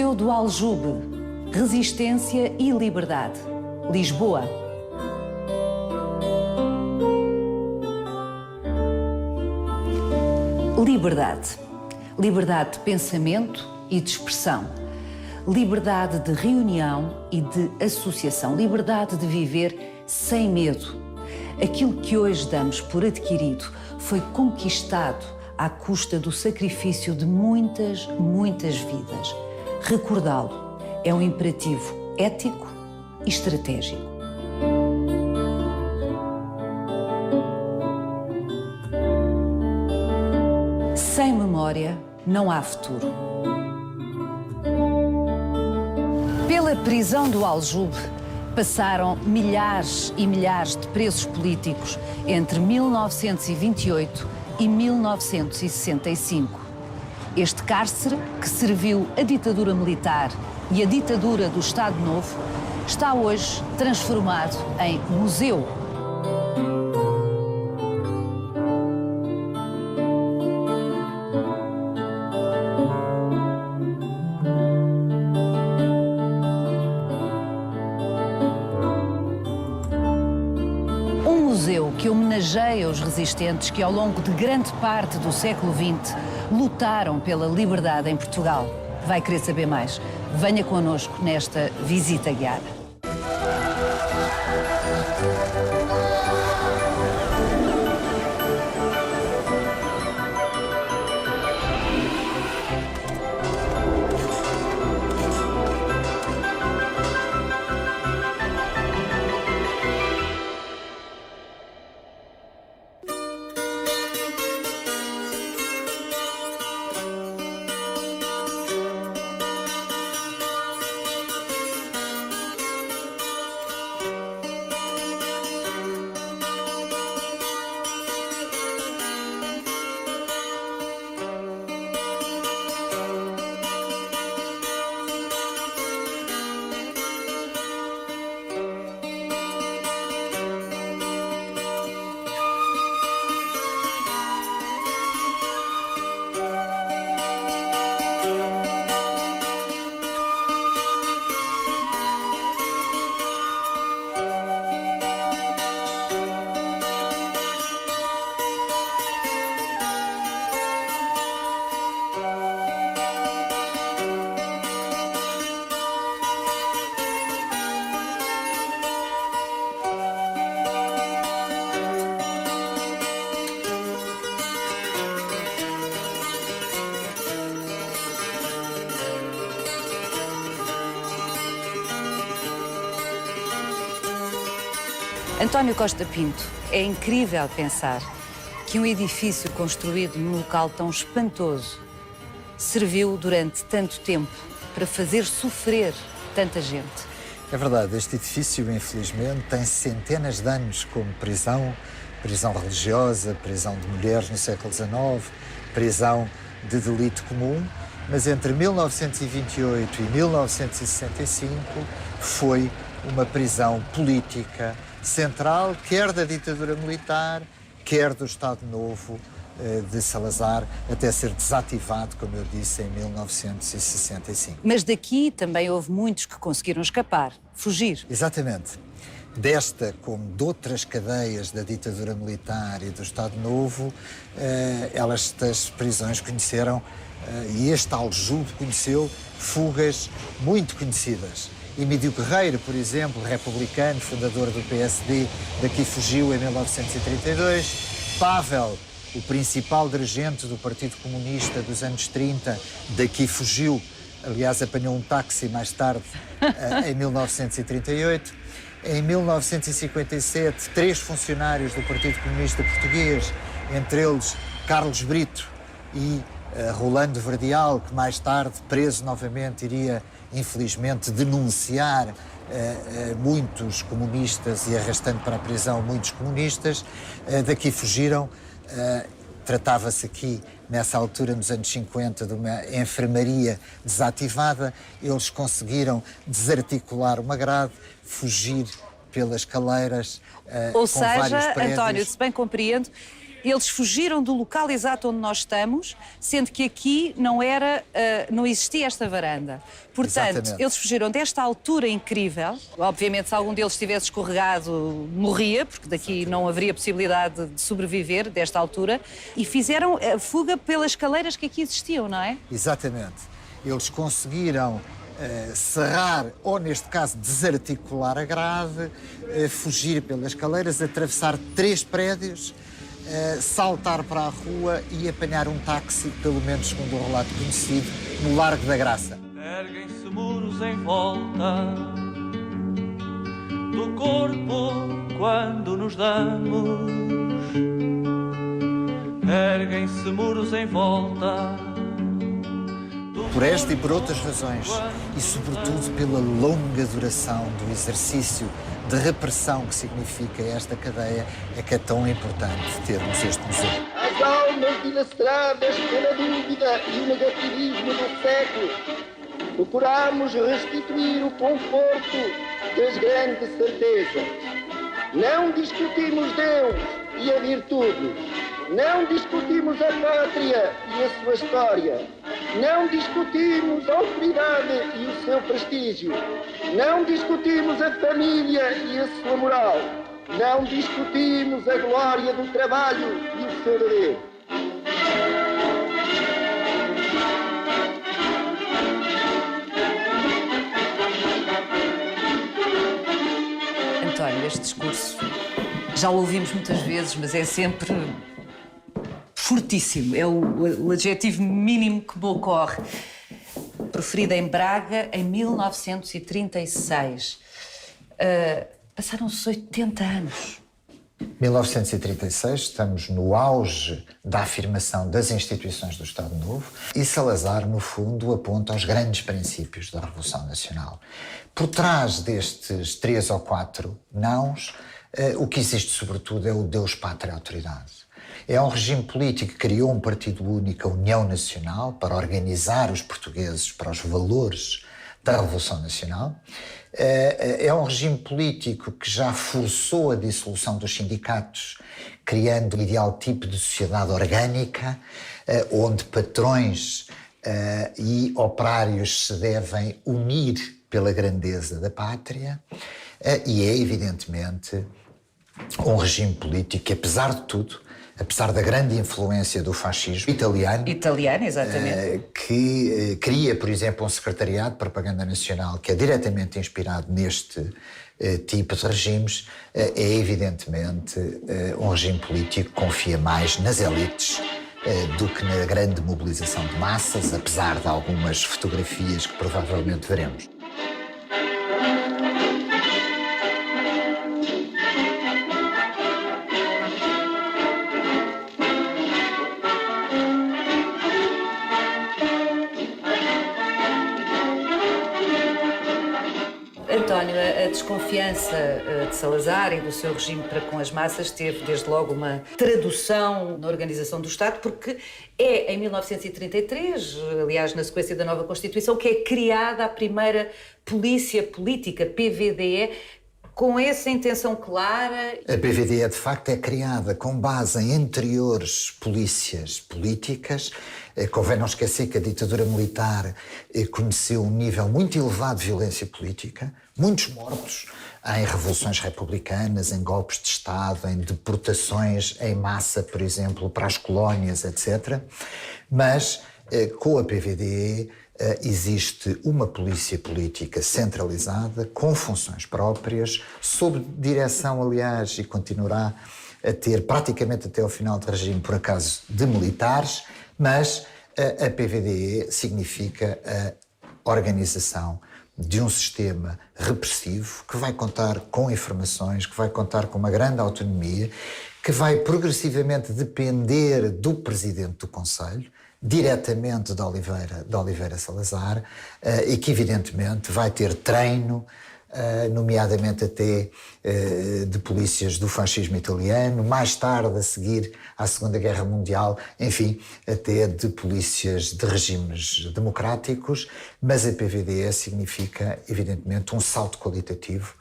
Museu do Aljube, Resistência e Liberdade, Lisboa. Liberdade. Liberdade de pensamento e de expressão. Liberdade de reunião e de associação. Liberdade de viver sem medo. Aquilo que hoje damos por adquirido foi conquistado à custa do sacrifício de muitas, muitas vidas. Recordá-lo é um imperativo ético e estratégico. Sem memória não há futuro. Pela prisão do Aljube passaram milhares e milhares de presos políticos entre 1928 e 1965. Este cárcere, que serviu a ditadura militar e a ditadura do Estado Novo, está hoje transformado em museu. Um museu que homenageia os resistentes que, ao longo de grande parte do século XX, lutaram pela liberdade em Portugal. Vai querer saber mais? Venha connosco nesta visita guiada. António Costa Pinto, é incrível pensar que um edifício construído num local tão espantoso serviu durante tanto tempo para fazer sofrer tanta gente. É verdade, este edifício, infelizmente, tem centenas de anos como prisão, prisão religiosa, prisão de mulheres no século XIX, prisão de delito comum, mas entre 1928 e 1965 foi uma prisão política central, quer da ditadura militar, quer do Estado Novo de Salazar, até ser desativado, como eu disse, em 1965. Mas daqui também houve muitos que conseguiram escapar, fugir. Exatamente. Desta, como de outras cadeias da ditadura militar e do Estado Novo, estas prisões conheceram, e este Aljube conheceu, fugas muito conhecidas. Emílio Guerreiro, por exemplo, republicano, fundador do PSD, daqui fugiu em 1932. Pavel, o principal dirigente do Partido Comunista dos anos 30, daqui fugiu, aliás, apanhou um táxi mais tarde, em 1938. Em 1957, 3 funcionários do Partido Comunista Português, entre eles Carlos Brito e Rolando Verdial, que mais tarde, preso novamente, iria, infelizmente, denunciar muitos comunistas e arrastando para a prisão muitos comunistas, daqui fugiram. Tratava-se aqui, nessa altura, nos anos 50, de uma enfermaria desativada. Eles conseguiram desarticular uma grade, fugir pelas caleiras, Ou com vários seja, prédios. António, se bem compreendo, Eles fugiram do local exato onde nós estamos, sendo que aqui não existia esta varanda. Portanto, Exatamente. eles fugiram desta altura incrível. Obviamente, se algum deles tivesse escorregado, morria, porque daqui não haveria possibilidade de sobreviver desta altura. E fizeram a fuga pelas escaleiras que aqui existiam, não é? Exatamente. Eles conseguiram serrar, ou neste caso desarticular a grade, fugir pelas escaleiras, atravessar 3 prédios, saltar para a rua e apanhar um táxi, pelo menos segundo o relato conhecido, no Largo da Graça. Erguem-se muros em volta do corpo quando nos damos. Erguem-se muros em volta. Por esta e por outras razões, e sobretudo pela longa duração do exercício de repressão que significa esta cadeia, é que é tão importante termos este museu. As almas dilaceradas pela dúvida e o negativismo do século, procuramos restituir o conforto das grandes certezas. Não discutimos Deus e a virtude. Não discutimos a pátria e a sua história. Não discutimos a autoridade e o seu prestígio. Não discutimos a família e a sua moral. Não discutimos a glória do trabalho e o seu dever. António, este discurso já o ouvimos muitas vezes, mas é sempre fortíssimo. É o adjetivo mínimo que me ocorre. Proferido em Braga em 1936. Passaram-se 80 anos. 1936, estamos no auge da afirmação das instituições do Estado Novo e Salazar, no fundo, aponta aos grandes princípios da Revolução Nacional. Por trás destes 3 ou 4 nãos, o que existe sobretudo é o Deus, Pátria, Autoridade. É um regime político que criou um partido único, a União Nacional, para organizar os portugueses para os valores da Revolução Nacional. É um regime político que já forçou a dissolução dos sindicatos, criando um ideal tipo de sociedade orgânica, onde patrões e operários se devem unir pela grandeza da pátria, e é, evidentemente, um regime político que, apesar de tudo, apesar da grande influência do fascismo italiano, Exatamente. que cria, por exemplo, um secretariado de propaganda nacional que é diretamente inspirado neste tipo de regimes, é evidentemente um regime político que confia mais nas elites do que na grande mobilização de massas, apesar de algumas fotografias que provavelmente veremos. António, a desconfiança de Salazar e do seu regime para com as massas teve, desde logo, uma tradução na organização do Estado, porque é em 1933, aliás, na sequência da nova Constituição, que é criada a primeira polícia política, PVDE, com essa intenção clara. A PVDE, de facto, é criada com base em anteriores polícias políticas. Convém não esquecer que a ditadura militar conheceu um nível muito elevado de violência política, muitos mortos em revoluções republicanas, em golpes de Estado, em deportações em massa, por exemplo, para as colónias, etc. Mas, com a PVDE, existe uma polícia política centralizada, com funções próprias, sob direção, aliás, e continuará a ter praticamente até ao final do regime, por acaso, de militares, mas a PVDE significa a organização de um sistema repressivo que vai contar com informações, que vai contar com uma grande autonomia, que vai progressivamente depender do Presidente do Conselho, diretamente de Oliveira Salazar, e que evidentemente vai ter treino, nomeadamente até de polícias do fascismo italiano, mais tarde a seguir à Segunda Guerra Mundial, enfim, até de polícias de regimes democráticos, mas a PVDE significa evidentemente um salto qualitativo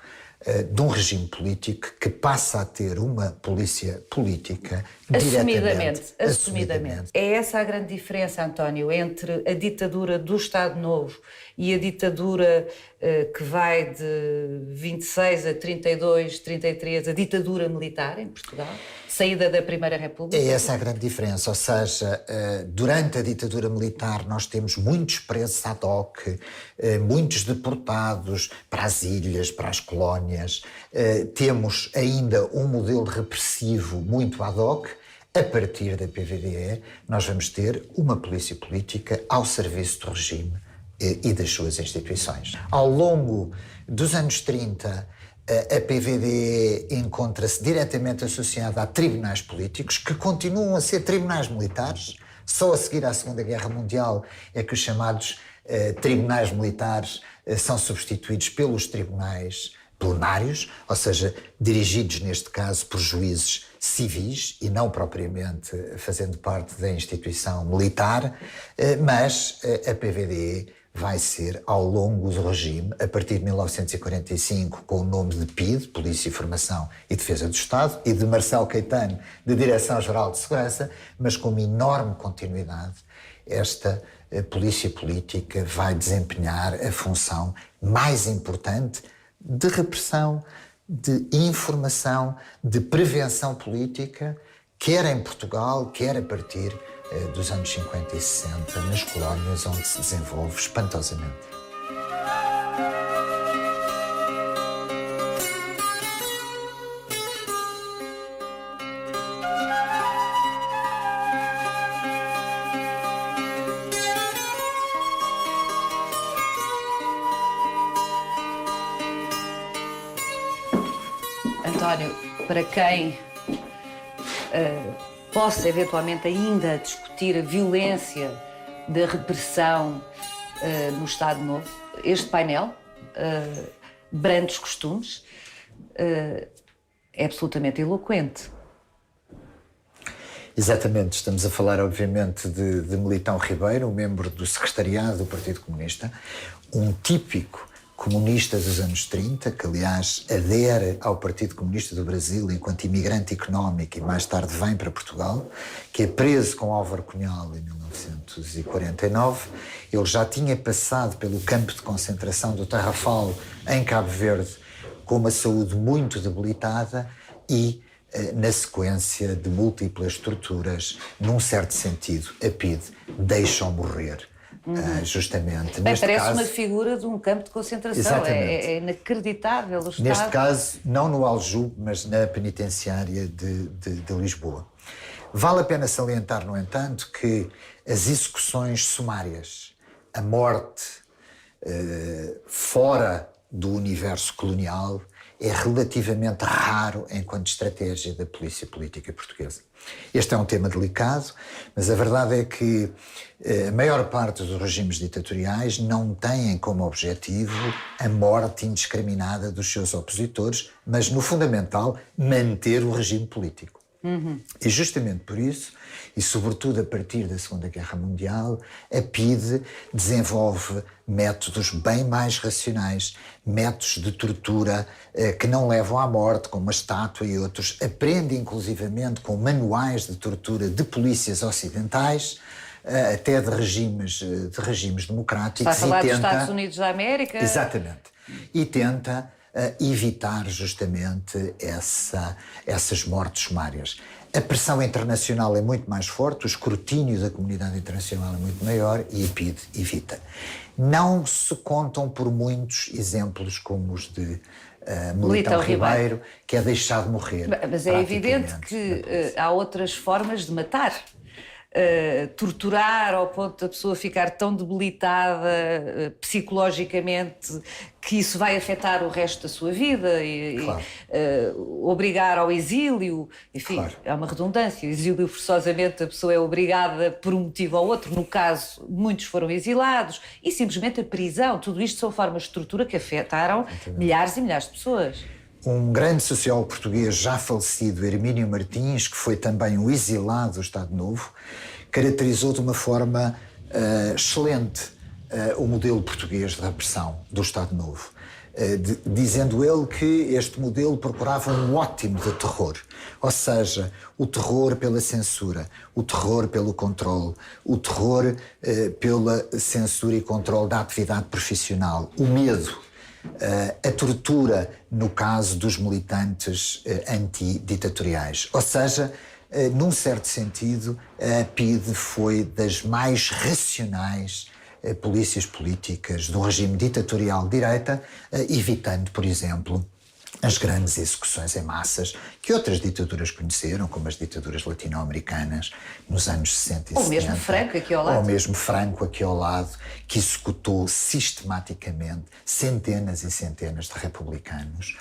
de um regime político que passa a ter uma polícia política diretamente. Assumidamente. É essa a grande diferença, António, entre a ditadura do Estado Novo e a ditadura que vai de 26 a 32, 33, a ditadura militar em Portugal, saída da Primeira República? É essa a grande diferença, ou seja, durante a ditadura militar nós temos muitos presos ad hoc, muitos deportados para as ilhas, para as colónias, temos ainda um modelo repressivo muito ad hoc. A partir da PVDE nós vamos ter uma polícia política ao serviço do regime e das suas instituições. Ao longo dos anos 30, a PVDE encontra-se diretamente associada a tribunais políticos que continuam a ser tribunais militares. Só a seguir à Segunda Guerra Mundial é que os chamados tribunais militares são substituídos pelos tribunais plenários, ou seja, dirigidos neste caso por juízes civis e não propriamente fazendo parte da instituição militar, mas a PVDE vai ser, ao longo do regime, a partir de 1945, com o nome de PIDE, Polícia, Informação e Defesa do Estado, e de Marcelo Caetano, de Direção-Geral de Segurança, mas com uma enorme continuidade, esta polícia política vai desempenhar a função mais importante de repressão, de informação, de prevenção política, quer em Portugal, quer a partir dos anos 50 e 60, nas colónias onde se desenvolve espantosamente. António, para quem possa eventualmente ainda discutir a violência da repressão no Estado Novo, este painel, Brandos Costumes, é absolutamente eloquente. Exatamente, estamos a falar obviamente de Militão Ribeiro, um membro do secretariado do Partido Comunista, um típico comunista dos anos 30, que aliás adere ao Partido Comunista do Brasil enquanto imigrante económico e mais tarde vem para Portugal, que é preso com Álvaro Cunhal em 1949. Ele já tinha passado pelo campo de concentração do Tarrafal em Cabo Verde com uma saúde muito debilitada e, na sequência de múltiplas torturas, num certo sentido, a PIDE deixam morrer. Justamente. Bem, parece caso, uma figura de um campo de concentração. É inacreditável o estado. Neste caso, não no Aljube, mas na penitenciária de Lisboa. Vale a pena salientar, no entanto, que as execuções sumárias, a morte fora do universo colonial, é relativamente raro enquanto estratégia da polícia política portuguesa. Este é um tema delicado, mas a verdade é que a maior parte dos regimes ditatoriais não têm como objetivo a morte indiscriminada dos seus opositores, mas, no fundamental, manter o regime político. E justamente por isso, e sobretudo a partir da Segunda Guerra Mundial, a PIDE desenvolve métodos bem mais racionais, métodos de tortura que não levam à morte, como a estátua e outros. Aprende inclusivamente com manuais de tortura de polícias ocidentais, até de regimes democráticos. Está a falar dos Estados Unidos da América? Exatamente. E tenta evitar justamente essas mortes sumárias. A pressão internacional é muito mais forte, o escrutínio da comunidade internacional é muito maior e a PIDE evita. Não se contam por muitos exemplos como os de Militão Ribeiro, que é deixado morrer. Mas é evidente que há outras formas de matar. Torturar ao ponto da pessoa ficar tão debilitada psicologicamente que isso vai afetar o resto da sua vida e claro. Obrigar ao exílio, enfim, claro. É uma redundância. Exílio, forçosamente, a pessoa é obrigada por um motivo ou outro. No caso, muitos foram exilados e simplesmente a prisão. Tudo isto são formas de tortura que afetaram milhares e milhares de pessoas. Um grande sociólogo português já falecido, Hermínio Martins, que foi também um exilado do Estado Novo, caracterizou de uma forma excelente o modelo português de repressão do Estado Novo, dizendo ele que este modelo procurava um ótimo de terror, ou seja, o terror pela censura, o terror pelo controle, o terror pela censura e controle da atividade profissional, o medo, a tortura no caso dos militantes antiditatoriais. Ou seja, num certo sentido, a PIDE foi das mais racionais polícias políticas do regime ditatorial de direita, evitando, por exemplo, as grandes execuções em massas que outras ditaduras conheceram, como as ditaduras latino-americanas nos anos 60 e 70. Ou mesmo Franco aqui ao lado. Ou mesmo Franco aqui ao lado, que executou sistematicamente centenas e centenas de republicanos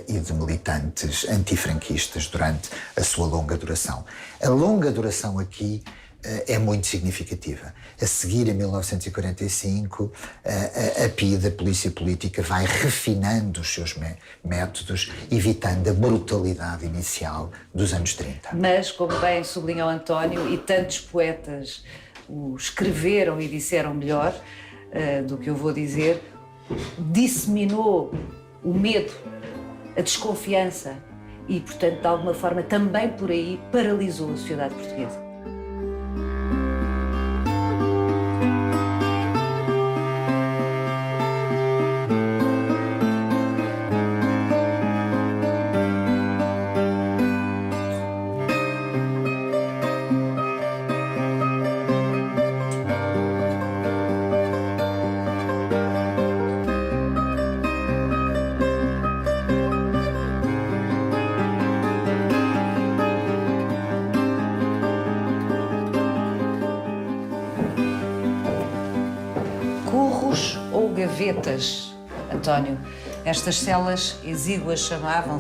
e de militantes antifranquistas durante a sua longa duração. A longa duração aqui é muito significativa. A seguir, em 1945, a PIDE, a Polícia Política, vai refinando os seus métodos, evitando a brutalidade inicial dos anos 30. Mas, como bem sublinhou António, e tantos poetas o escreveram e disseram melhor do que eu vou dizer, disseminou o medo, a desconfiança e, portanto, de alguma forma, também por aí paralisou a sociedade portuguesa. Gavetas, António. Estas celas exíguas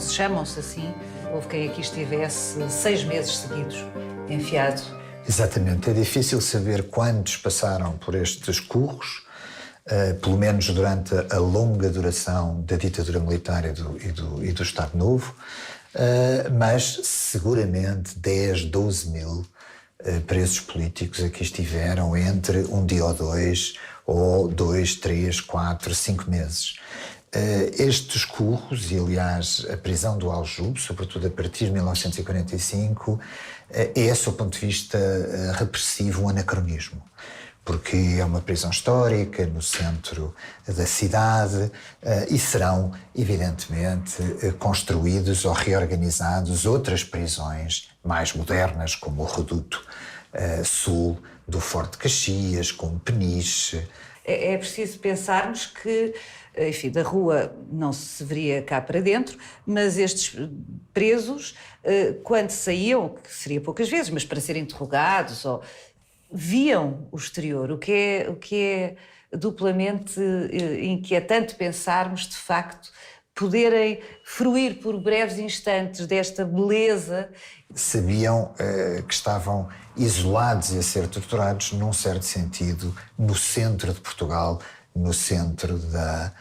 chamam-se assim. Houve quem aqui estivesse 6 meses seguidos, enfiado. Exatamente. É difícil saber quantos passaram por estes curros, pelo menos durante a longa duração da ditadura militar e do Estado Novo, mas seguramente 10, 12 mil presos políticos aqui estiveram entre um dia ou dois, ou 2, 3, 4, 5 meses. Estes curros, e aliás a prisão do Aljube, sobretudo a partir de 1945, é, sob o ponto de vista repressivo, um anacronismo. Porque é uma prisão histórica, no centro da cidade, e serão, evidentemente, construídos ou reorganizados outras prisões mais modernas, como o Reduto Sul do Forte de Caxias, como Peniche. É preciso pensarmos que, enfim, da rua não se veria cá para dentro, mas estes presos, quando saíam, que seria poucas vezes, mas para serem interrogados, viam o exterior, o que é duplamente inquietante pensarmos, de facto, poderem fruir por breves instantes desta beleza. Sabiam que estavam isolados e a ser torturados, num certo sentido, no centro de Portugal, no centro da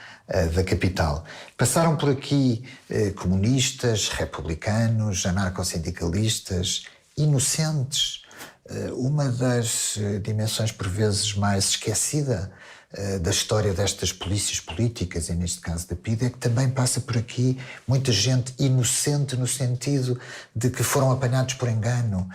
capital. Passaram por aqui comunistas, republicanos, anarcossindicalistas, inocentes. Uma das dimensões, por vezes, mais esquecida da história destas polícias políticas, e neste caso da PIDE, é que também passa por aqui muita gente inocente no sentido de que foram apanhados por engano,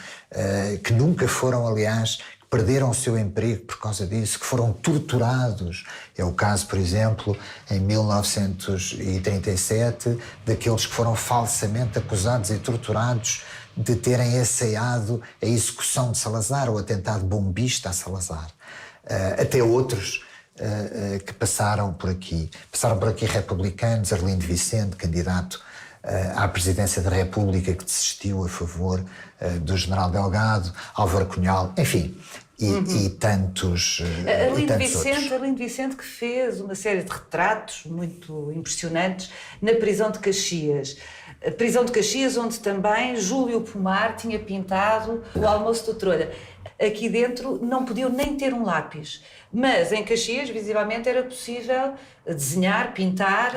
que nunca foram, aliás, perderam o seu emprego por causa disso, que foram torturados. É o caso, por exemplo, em 1937, daqueles que foram falsamente acusados e torturados de terem ensaiado a execução de Salazar, o atentado bombista a Salazar. Até outros que passaram por aqui. Passaram por aqui republicanos, Arlindo Vicente, candidato à presidência da República, que desistiu a favor do general Delgado, Álvaro Cunhal, enfim, e tantos Arlindo Vicente, que fez uma série de retratos muito impressionantes na prisão de Caxias. A prisão de Caxias, onde também Júlio Pomar tinha pintado o almoço do Trolha. Aqui dentro não podiam nem ter um lápis, mas em Caxias, visivelmente, era possível desenhar, pintar,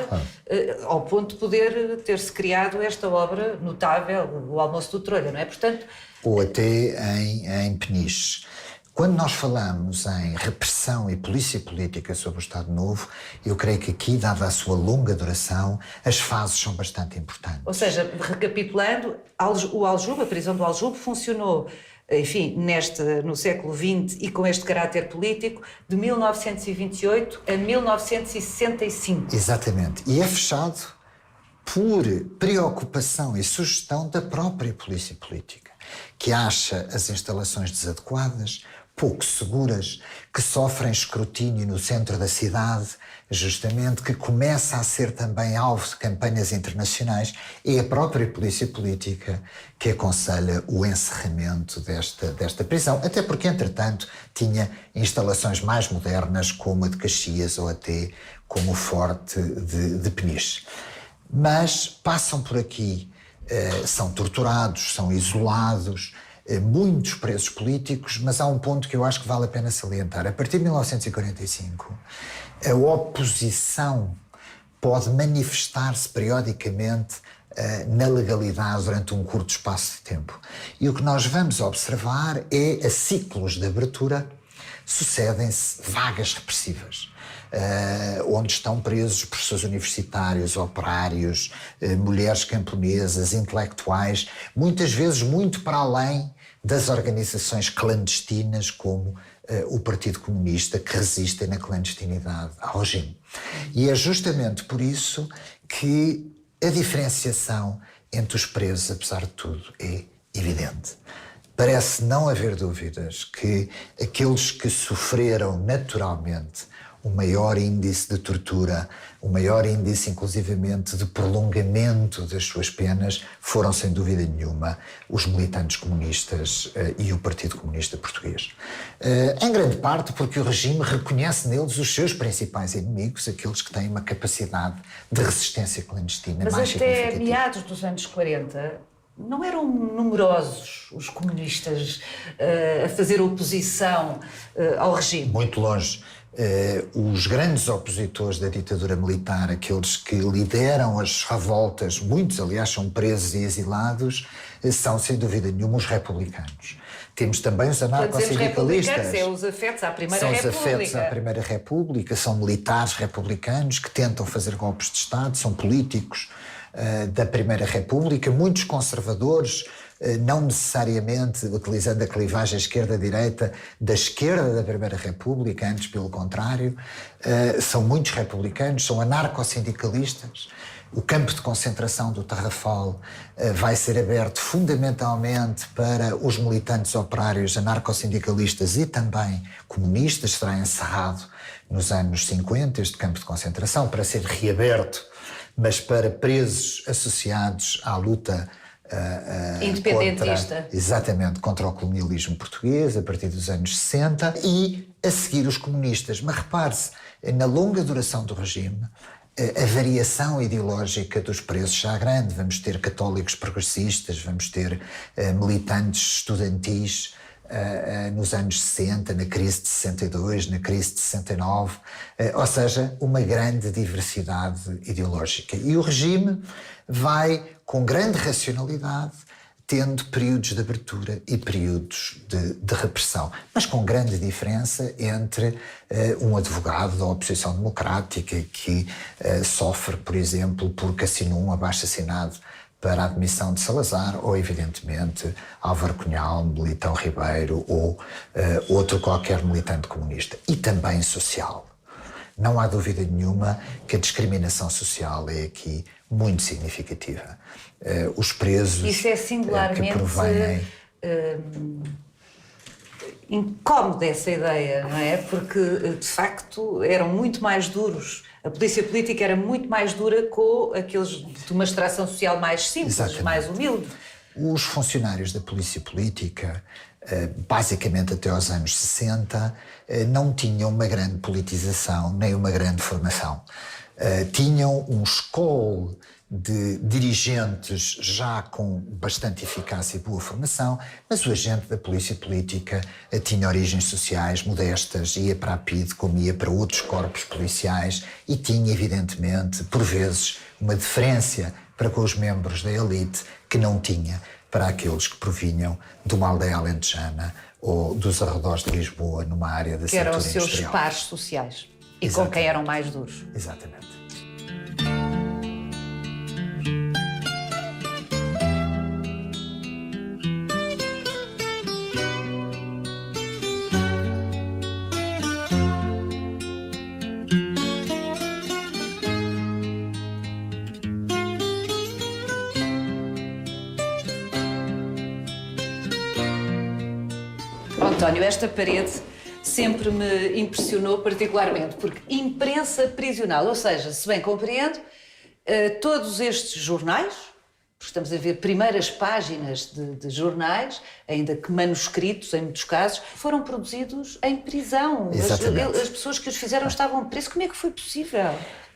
ao ponto de poder ter-se criado esta obra notável, o almoço do Trolha, não é? Portanto, ou até em Peniche. Quando nós falamos em repressão e polícia política sobre o Estado Novo, eu creio que aqui, dada a sua longa duração, as fases são bastante importantes. Ou seja, recapitulando, o Aljube, a prisão do Aljube, funcionou, enfim, no século XX e com este caráter político, de 1928 a 1965. Exatamente. E é fechado por preocupação e sugestão da própria polícia política, que acha as instalações desadequadas, pouco seguras, que sofrem escrutínio no centro da cidade, justamente, que começa a ser também alvo de campanhas internacionais. É a própria polícia política que aconselha o encerramento desta prisão, até porque, entretanto, tinha instalações mais modernas, como a de Caxias ou até como o Forte de Peniche. Mas passam por aqui, são torturados, são isolados, muitos presos políticos, mas há um ponto que eu acho que vale a pena salientar. A partir de 1945, a oposição pode manifestar-se periodicamente na legalidade durante um curto espaço de tempo. E o que nós vamos observar é, a ciclos de abertura, sucedem-se vagas repressivas. Onde estão presos professores universitários, operários, mulheres camponesas, intelectuais, muitas vezes muito para além das organizações clandestinas como o Partido Comunista, que resistem na clandestinidade ao regime. E é justamente por isso que a diferenciação entre os presos, apesar de tudo, é evidente. Parece não haver dúvidas que aqueles que sofreram naturalmente o maior índice de tortura, o maior índice, inclusivamente, de prolongamento das suas penas, foram, sem dúvida nenhuma, os militantes comunistas e o Partido Comunista Português. Em grande parte porque o regime reconhece neles os seus principais inimigos, aqueles que têm uma capacidade de resistência clandestina mais significativa. Mas até meados dos anos 40... não eram numerosos os comunistas a fazer oposição ao regime? Muito longe. Os grandes opositores da ditadura militar, aqueles que lideram as revoltas, muitos, aliás, são presos e exilados, são, sem dúvida nenhuma, os republicanos. Temos também os anarcossindicalistas. São os afetos à Primeira República. São os afetos à Primeira República, são militares republicanos que tentam fazer golpes de Estado, são políticos da Primeira República, muitos conservadores, não necessariamente utilizando a clivagem esquerda-direita da esquerda da Primeira República, antes pelo contrário, são muitos republicanos, são anarcossindicalistas. O campo de concentração do Tarrafal vai ser aberto fundamentalmente para os militantes operários anarcossindicalistas e também comunistas, será encerrado nos anos 50 este campo de concentração, para ser reaberto, mas para presos associados à luta independentista. Exatamente, contra o colonialismo português, a partir dos anos 60, e a seguir os comunistas. Mas repare-se, na longa duração do regime, a variação ideológica dos presos será grande. Vamos ter católicos progressistas, vamos ter militantes estudantis nos anos 60, na crise de 62, na crise de 69, ou seja, uma grande diversidade ideológica. E o regime vai, com grande racionalidade, tendo períodos de abertura e períodos de repressão, mas com grande diferença entre um advogado da oposição democrática que sofre, por exemplo, por Cassinum, abaixo-assinado para a admissão de Salazar, ou, evidentemente, Álvaro Cunhal, Militão Ribeiro ou outro qualquer militante comunista. E também social. Não há dúvida nenhuma que a discriminação social é aqui muito significativa. Os presos isso é singularmente que provêm... incómodo essa ideia, não é? Porque, de facto, eram muito mais duros. A polícia política era muito mais dura com aqueles de uma extração social mais simples, exatamente, mais humilde. Os funcionários da polícia política, basicamente até aos anos 60, não tinham uma grande politização, nem uma grande formação. Tinham um escol de dirigentes já com bastante eficácia e boa formação, mas o agente da polícia política tinha origens sociais modestas, ia para a PIDE como ia para outros corpos policiais e tinha, evidentemente, por vezes, uma deferência para com os membros da elite que não tinha para aqueles que provinham de uma aldeia alentejana ou dos arredores de Lisboa, numa área da Que eram cintura os seus industrial. pares sociais e Exatamente. com quem eram mais duros. Exatamente. António, esta parede sempre me impressionou particularmente, porque imprensa prisional, ou seja, se bem compreendo, todos estes jornais, porque estamos a ver primeiras páginas de jornais, ainda que manuscritos em muitos casos, foram produzidos em prisão. Exatamente. As pessoas que os fizeram estavam presas. Como é que foi possível?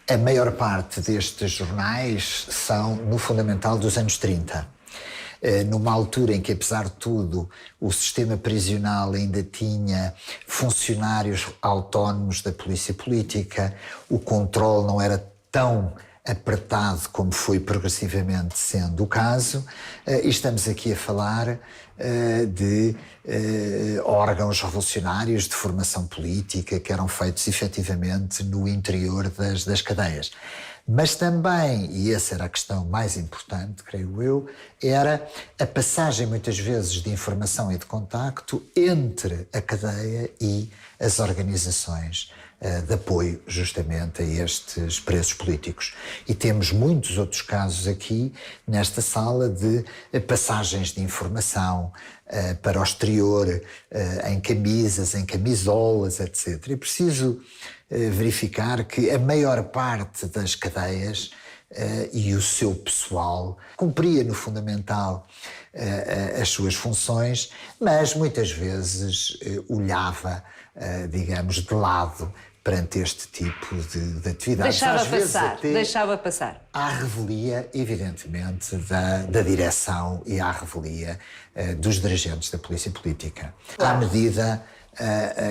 A maior parte destes jornais são, no fundamental, dos anos 30. Numa altura em que, apesar de tudo, o sistema prisional ainda tinha funcionários autónomos da polícia política, o controle não era tão apertado como foi progressivamente sendo o caso, e estamos aqui a falar de órgãos revolucionários de formação política que eram feitos efetivamente no interior das cadeias. Mas também, e essa era a questão mais importante, creio eu, era a passagem muitas vezes de informação e de contacto entre a cadeia e as organizações de apoio justamente a estes presos políticos. E temos muitos outros casos aqui nesta sala de passagens de informação para o exterior, em camisas, em camisolas, etc. É preciso verificar que a maior parte das cadeias e o seu pessoal cumpria no fundamental as suas funções, mas muitas vezes olhava, digamos, de lado perante este tipo de atividades. Deixava passar. À revelia, evidentemente, da direção e à revelia dos dirigentes da polícia política. Claro. À medida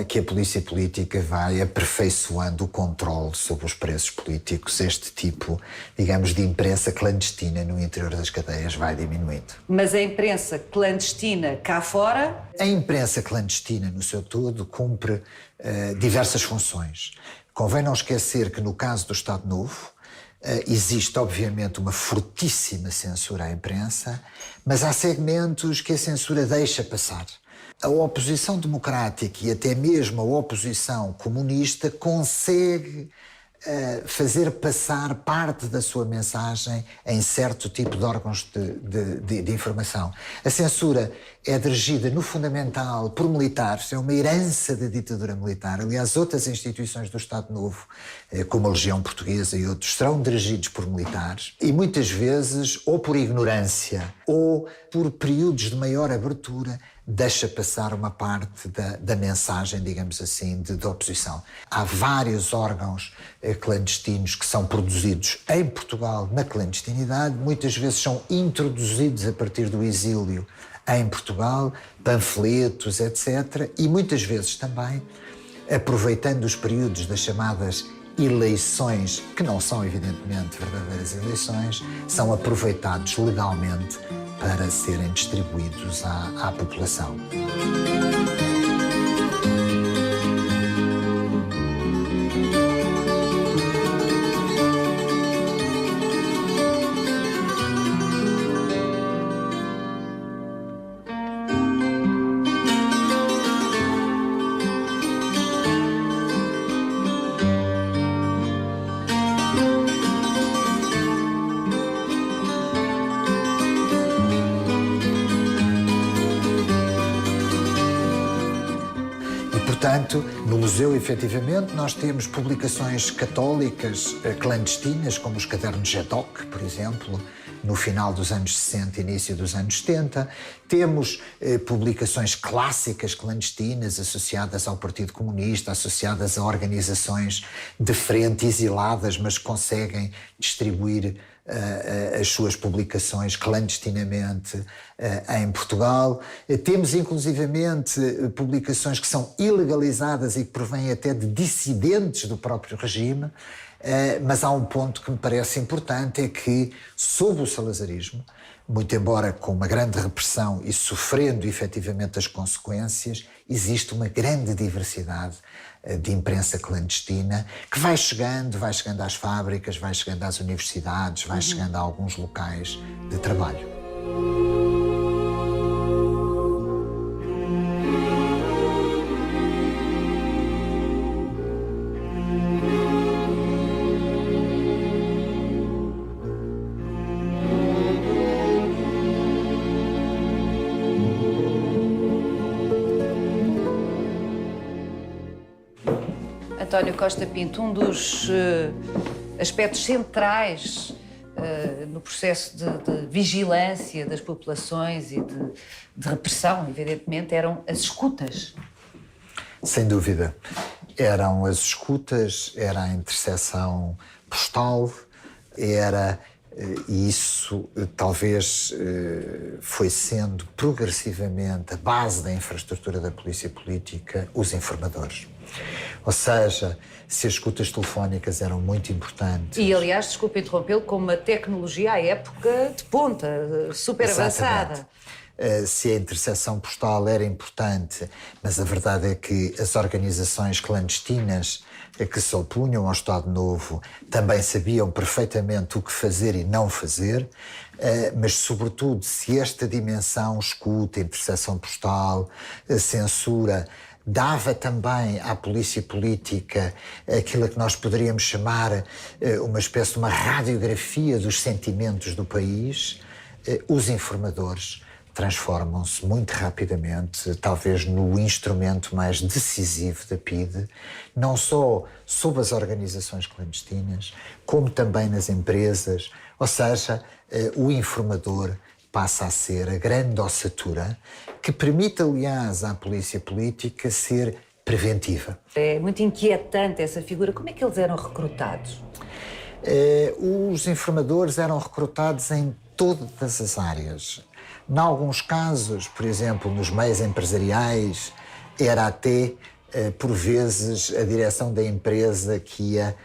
que a polícia política vai aperfeiçoando o controle sobre os presos políticos, este tipo, digamos, de imprensa clandestina no interior das cadeias vai diminuindo. Mas a imprensa clandestina cá fora? A imprensa clandestina, no seu todo, cumpre diversas funções. Convém não esquecer que, no caso do Estado Novo, existe, obviamente, uma fortíssima censura à imprensa, mas há segmentos que a censura deixa passar. A oposição democrática e até mesmo a oposição comunista consegue fazer passar parte da sua mensagem em certo tipo de órgãos de informação. A censura é dirigida, no fundamental, por militares, é uma herança da ditadura militar. Aliás, outras instituições do Estado Novo, como a Legião Portuguesa e outros, serão dirigidos por militares e muitas vezes, ou por ignorância, ou por períodos de maior abertura, deixa passar uma parte da mensagem, digamos assim, de oposição. Há vários órgãos clandestinos que são produzidos em Portugal na clandestinidade, muitas vezes são introduzidos a partir do exílio em Portugal, panfletos, etc. E muitas vezes também, aproveitando os períodos das chamadas eleições, que não são evidentemente verdadeiras eleições, são aproveitados legalmente para serem distribuídos à população. Portanto, no museu, efetivamente, nós temos publicações católicas clandestinas, como os cadernos Jadok, por exemplo, no final dos anos 60 e início dos anos 70. Temos publicações clássicas clandestinas associadas ao Partido Comunista, associadas a organizações de frente exiladas, mas conseguem distribuir as suas publicações clandestinamente em Portugal. Temos, inclusivamente, publicações que são ilegalizadas e que provêm até de dissidentes do próprio regime. Mas há um ponto que me parece importante, é que, sob o salazarismo, muito embora com uma grande repressão e sofrendo efetivamente as consequências, existe uma grande diversidade de imprensa clandestina que vai chegando às fábricas, vai chegando às universidades, vai chegando a alguns locais de trabalho. António Costa Pinto, um dos aspectos centrais no processo de vigilância das populações e de repressão, evidentemente, eram as escutas. Sem dúvida. Eram as escutas, era a interseção postal, e isso talvez foi sendo progressivamente a base da infraestrutura da polícia política, os informadores. Ou seja, se as escutas telefónicas eram muito importantes... E, aliás, desculpe interrompê-lo, com uma tecnologia à época de ponta, super avançada. Se a interseção postal era importante, mas a verdade é que as organizações clandestinas que se opunham ao Estado Novo também sabiam perfeitamente o que fazer e não fazer, mas, sobretudo, se esta dimensão escuta, interseção postal, censura, dava também à polícia política aquilo que nós poderíamos chamar uma espécie de uma radiografia dos sentimentos do país, os informadores transformam-se muito rapidamente, talvez no instrumento mais decisivo da PIDE, não só sob as organizações clandestinas, como também nas empresas. Ou seja, o informador passa a ser a grande ossatura que permite, aliás, à polícia política ser preventiva. É muito inquietante essa figura. Como é que eles eram recrutados? Os informadores eram recrutados em todas as áreas. Em alguns casos, por exemplo, nos meios empresariais, era até, por vezes, a direção da empresa que ia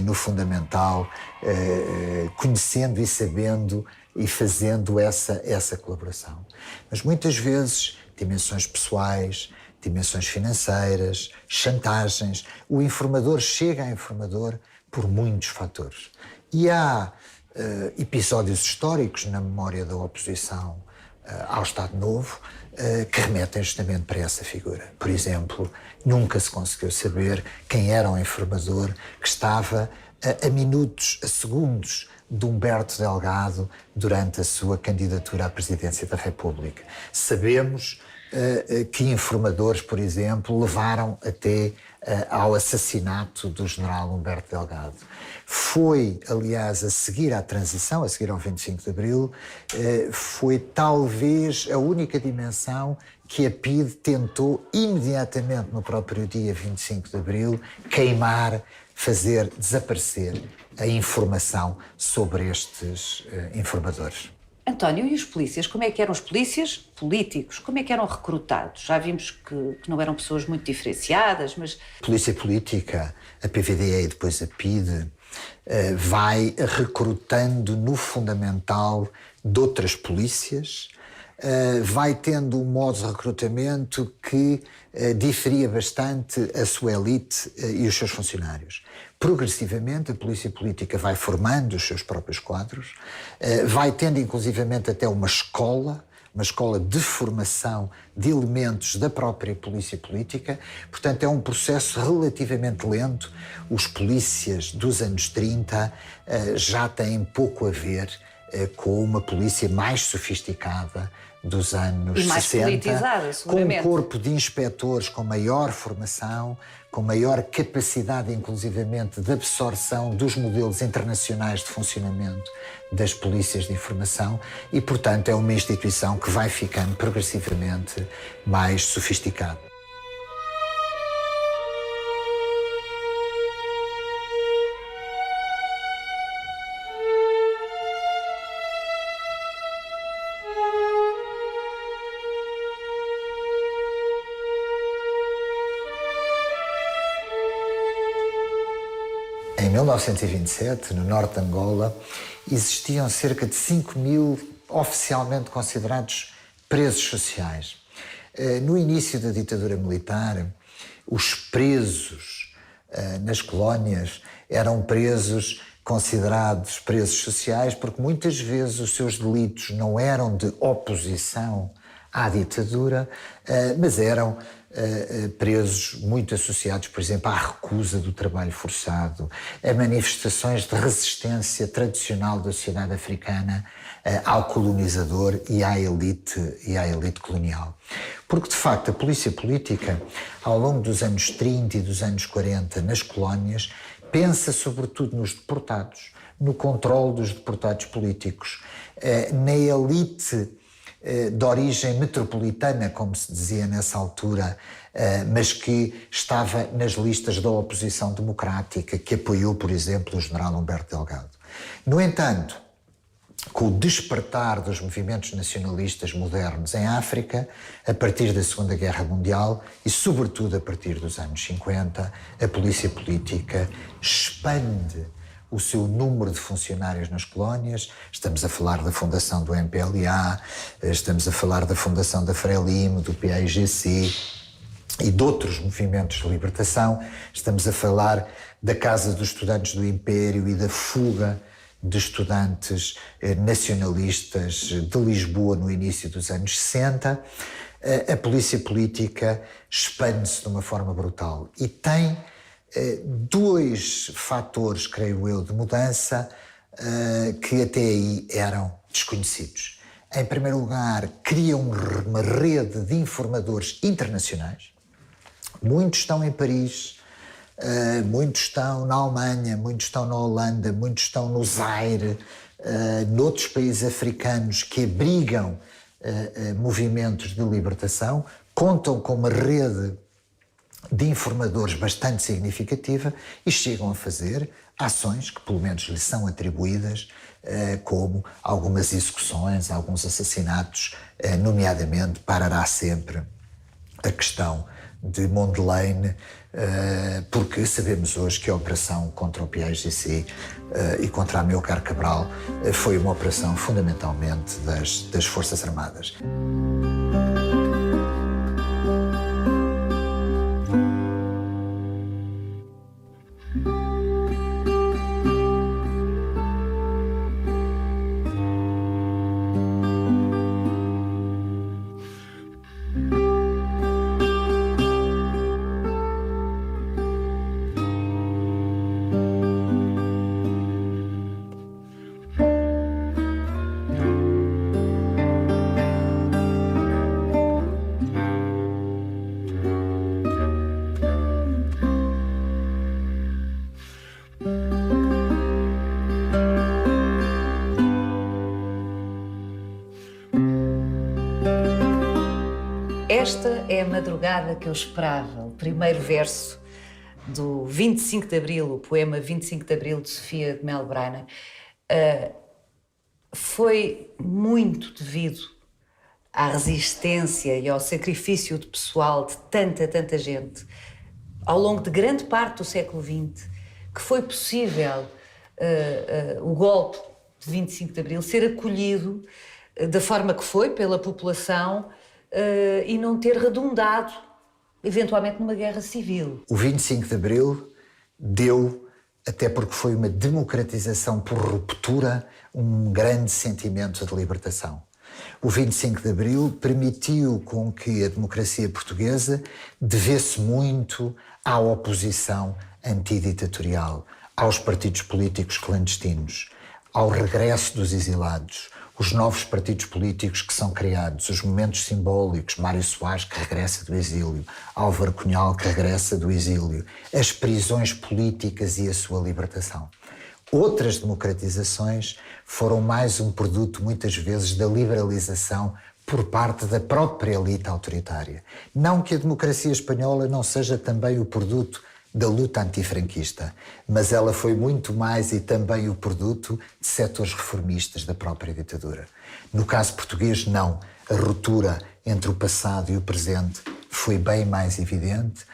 no fundamental, conhecendo e sabendo e fazendo essa colaboração. Mas muitas vezes, dimensões pessoais, dimensões financeiras, chantagens, o informador chega a informador por muitos fatores. E há episódios históricos na memória da oposição ao Estado Novo que remetem justamente para essa figura. Por exemplo, nunca se conseguiu saber quem era o informador que estava a minutos, a segundos de Humberto Delgado durante a sua candidatura à presidência da República. Sabemos que informadores, por exemplo, levaram até ao assassinato do general Humberto Delgado. Foi, aliás, a seguir à transição, a seguir ao 25 de Abril, foi talvez a única dimensão que a PIDE tentou imediatamente no próprio dia 25 de Abril queimar, fazer desaparecer a informação sobre estes informadores. António, e os polícias? Como é que eram os polícias políticos? Como é que eram recrutados? Já vimos que não eram pessoas muito diferenciadas, mas... Polícia política, a PVDE e depois a PIDE, vai recrutando no fundamental de outras polícias, vai tendo um modo de recrutamento que diferia bastante a sua elite e os seus funcionários. Progressivamente, a polícia política vai formando os seus próprios quadros, vai tendo inclusivamente até uma escola de formação de elementos da própria polícia política. Portanto, é um processo relativamente lento. Os polícias dos anos 30 já têm pouco a ver com uma polícia mais sofisticada dos anos 60. E mais politizada, seguramente. Com um corpo de inspectores com maior formação, com maior capacidade, inclusivamente, de absorção dos modelos internacionais de funcionamento das polícias de informação e, portanto, é uma instituição que vai ficando progressivamente mais sofisticada. Em 1927, no norte de Angola, existiam cerca de 5.000 oficialmente considerados presos sociais. No início da ditadura militar, os presos nas colónias eram presos considerados presos sociais porque muitas vezes os seus delitos não eram de oposição à ditadura, mas eram presos muito associados, por exemplo, à recusa do trabalho forçado, a manifestações de resistência tradicional da sociedade africana ao colonizador e à elite colonial. Porque, de facto, a polícia política, ao longo dos anos 30 e dos anos 40, nas colónias, pensa sobretudo nos deportados, no controle dos deportados políticos, na elite de origem metropolitana, como se dizia nessa altura, mas que estava nas listas da oposição democrática, que apoiou, por exemplo, o general Humberto Delgado. No entanto, com o despertar dos movimentos nacionalistas modernos em África, a partir da Segunda Guerra Mundial e, sobretudo, a partir dos anos 50, a polícia política expande o seu número de funcionários nas colónias. Estamos a falar da fundação do MPLA, estamos a falar da fundação da Frelimo, do PAIGC e de outros movimentos de libertação. Estamos a falar da Casa dos Estudantes do Império e da fuga de estudantes nacionalistas de Lisboa no início dos anos 60. A polícia política expande-se de uma forma brutal e tem dois fatores, creio eu, de mudança que até aí eram desconhecidos. Em primeiro lugar, cria uma rede de informadores internacionais. Muitos estão em Paris, muitos estão na Alemanha, muitos estão na Holanda, muitos estão no Zaire, noutros países africanos que abrigam movimentos de libertação, contam com uma rede de informadores bastante significativa e chegam a fazer ações que pelo menos lhes são atribuídas, como algumas execuções, alguns assassinatos, nomeadamente Parará Sempre a questão de Mondlane, porque sabemos hoje que a operação contra o PAIGC e contra Amilcar Cabral foi uma operação fundamentalmente das Forças Armadas. Esta é a madrugada que eu esperava, o primeiro verso do 25 de Abril, o poema 25 de Abril de Sofia de Mel Brainer, foi muito devido à resistência e ao sacrifício de pessoal de tanta gente ao longo de grande parte do século XX, que foi possível o golpe de 25 de Abril ser acolhido da forma que foi pela população e não ter redundado, eventualmente, numa guerra civil. O 25 de Abril deu, até porque foi uma democratização por ruptura, um grande sentimento de libertação. O 25 de Abril permitiu com que a democracia portuguesa devesse muito à oposição antiditatorial, aos partidos políticos clandestinos, ao regresso dos exilados, os novos partidos políticos que são criados, os momentos simbólicos, Mário Soares que regressa do exílio, Álvaro Cunhal que regressa do exílio, as prisões políticas e a sua libertação. Outras democratizações foram mais um produto, muitas vezes, da liberalização por parte da própria elite autoritária. Não que a democracia espanhola não seja também o produto da luta antifranquista, mas ela foi muito mais e também o produto de setores reformistas da própria ditadura. No caso português, não. A ruptura entre o passado e o presente foi bem mais evidente,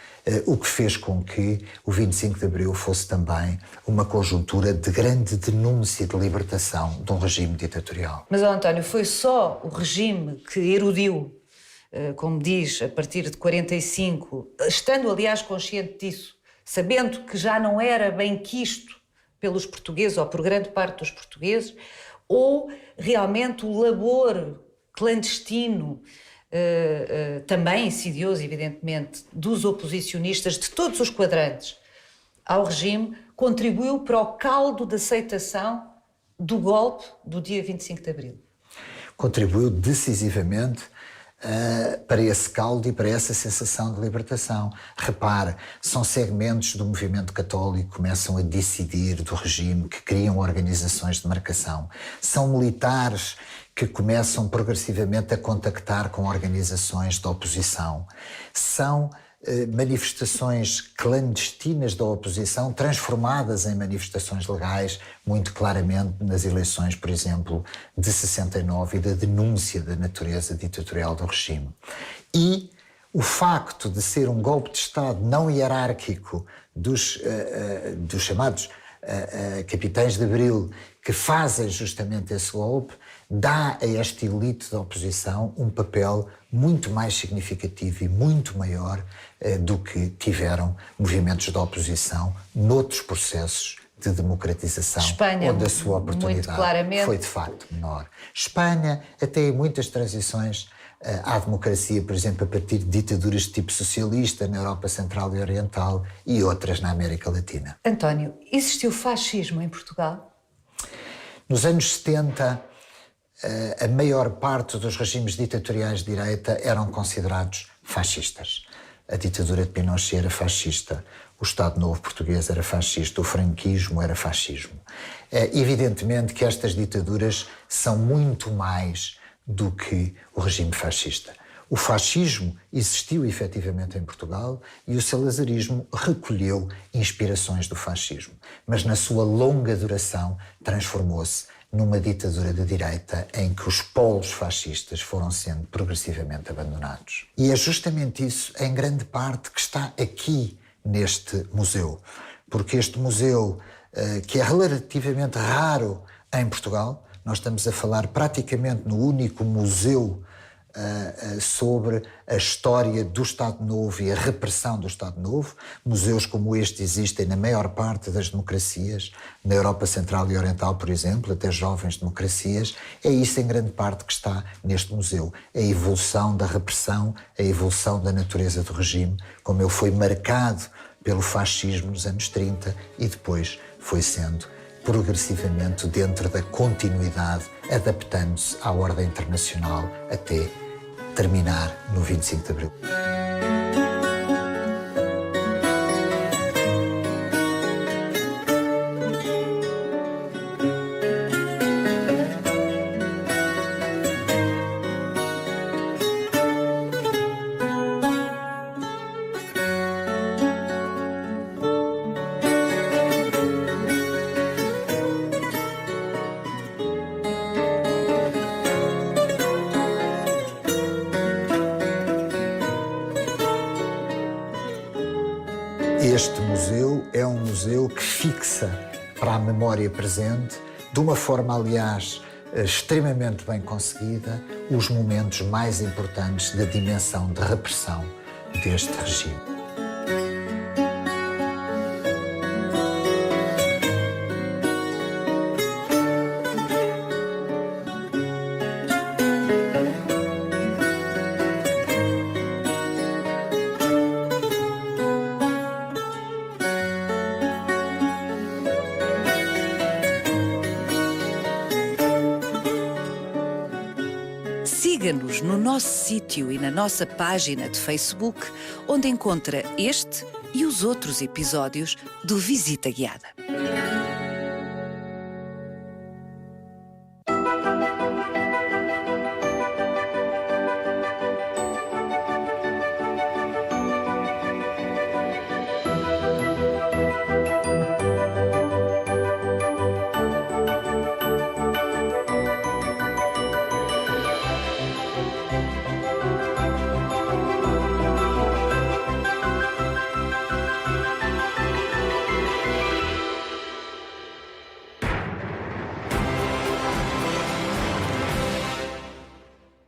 o que fez com que o 25 de Abril fosse também uma conjuntura de grande denúncia de libertação de um regime ditatorial. Mas, António, foi só o regime que erudiu, como diz, a partir de 45, estando, aliás, consciente disso, sabendo que já não era bem quisto pelos portugueses ou por grande parte dos portugueses, ou realmente o labor clandestino, também insidioso, evidentemente, dos oposicionistas de todos os quadrantes ao regime, contribuiu para o caldo de aceitação do golpe do dia 25 de Abril? Contribuiu decisivamente para esse caldo e para essa sensação de libertação. Repare, são segmentos do movimento católico que começam a decidir do regime, que criam organizações de marcação. São militares que começam progressivamente a contactar com organizações de oposição. São manifestações clandestinas da oposição transformadas em manifestações legais, muito claramente nas eleições, por exemplo, de 69 e da denúncia da natureza ditatorial do regime. E o facto de ser um golpe de Estado não hierárquico dos chamados capitães de Abril, que fazem justamente esse golpe, dá a esta elite da oposição um papel muito mais significativo e muito maior do que tiveram movimentos de oposição noutros processos de democratização, Espanha, onde a sua oportunidade foi de facto menor. Espanha, até em muitas transições à democracia, por exemplo, a partir de ditaduras de tipo socialista na Europa Central e Oriental e outras na América Latina. António, existiu fascismo em Portugal? Nos anos 70, a maior parte dos regimes ditatoriais de direita eram considerados fascistas. A ditadura de Pinochet era fascista, o Estado Novo Português era fascista, o franquismo era fascismo. Evidentemente que estas ditaduras são muito mais do que o regime fascista. O fascismo existiu efetivamente em Portugal e o salazarismo recolheu inspirações do fascismo, mas na sua longa duração transformou-se numa ditadura de direita em que os polos fascistas foram sendo progressivamente abandonados. E é justamente isso, em grande parte, que está aqui neste museu. Porque este museu, que é relativamente raro em Portugal, nós estamos a falar praticamente no único museu sobre a história do Estado Novo e a repressão do Estado Novo. Museus como este existem na maior parte das democracias, na Europa Central e Oriental, por exemplo, até jovens democracias. É isso em grande parte que está neste museu. A evolução da repressão, a evolução da natureza do regime, como ele foi marcado pelo fascismo nos anos 30 e depois foi sendo progressivamente dentro da continuidade, adaptando-se à ordem internacional até terminar no 25 de Abril. Este museu é um museu que fixa para a memória presente, de uma forma, aliás, extremamente bem conseguida, os momentos mais importantes da dimensão de repressão deste regime. Siga-nos no nosso sítio e na nossa página de Facebook, onde encontra este e os outros episódios do Visita Guiada.